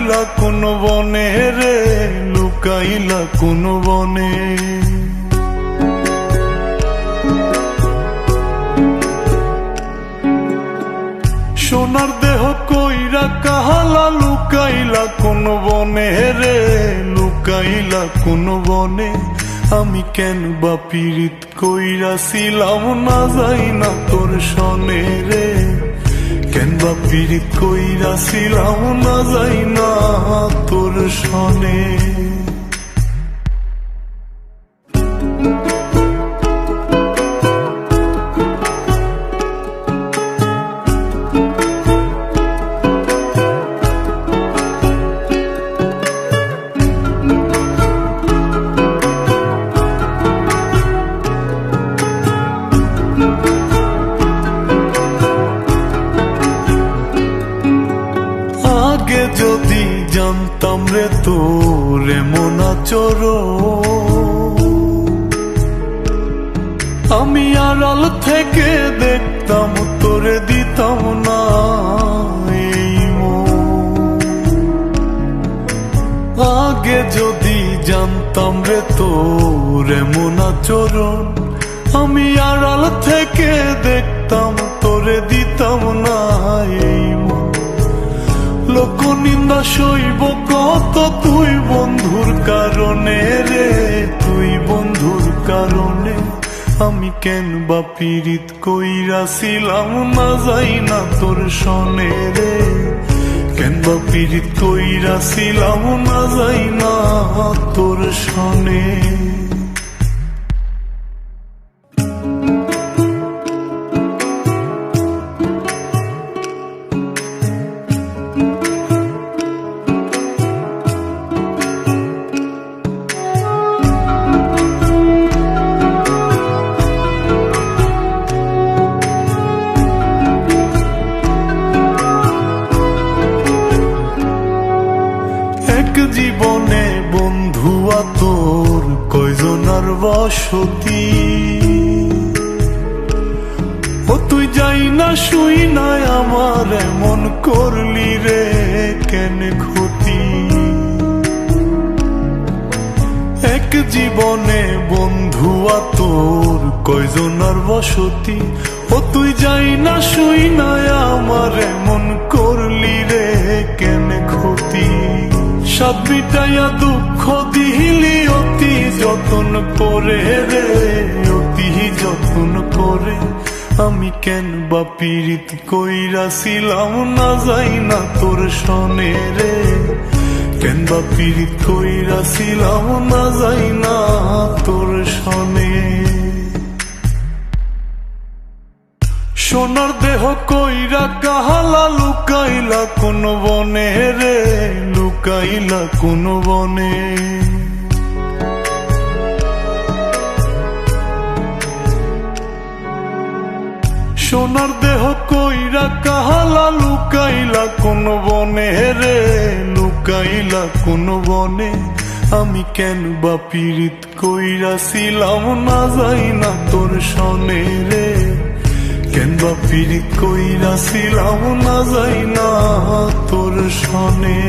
লুকাইলা কোন বনে রে, লুকাইলা কোন বনে। সোনার দেহ কইরা কাহালা, লুকাইলা কোন বনে রে, লুকাইলা কোন বনে। আমি কেন বা পীড়িত কইরাছিলাম না যাই না তোর সনে রে, কেন বা পীড়িত কইরাছিলাম না যাই না তোর সনে। আগে যদি জানতাম রে তোর এমন আচরণ, আমি আড়াল থেকে দেখতাম তোরে দিতাম না এই মন। আগে যদি জানতাম রে তোর এমন আচরণ, আমি আড়াল থেকে দেখতাম তোরে দিতাম না এই মন। লোক নিন্দা সইব কত তুই বন্ধুর কারণে রে, তুই বন্ধুর কারণে। আমি কেন বা পীড়িত কইরাছিলাম না যাই না তোর সনে রে, কেন বা পীড়িত কইরাছিলাম না যাই না তোর সনে। জীবনে বন্ধুয়া তোর কয়জনার বসতি, ও তুই যাই না শুই নাই আমার এমন করলি রে কেন ক্ষতি। এক জীবনে বন্ধুয়া তোর কয়জনার বসতি, ও তুই যাই না শুই নাই আমার এমন করলি রে কেন ক্ষতি। সাত মিটাইয়া দুঃখ দিলি অতি যতন করে রে, অতি যতন করে। আমি কেন বা পীড়িত কইরাছিলাম না যাই না তোর সনে রে, কেন বা পীড়িত কইরাছিলাম না যাই না তোর সনে। সোনার দেহ কইরা কাহালা, লুকাইলা কোন বনে রে, লুকাইলা কোন বনে। সোনার দেহ কইরা কাহালা, লুকাইলা কোন বনে রে, লুকাইলা কোন বনে। আমি কেন বা পীড়িত কইরাছিলাম না যাই না তোর সনে রে, কেন বা পীড়িত কইরাছিলাম না যাই না তোর সনে।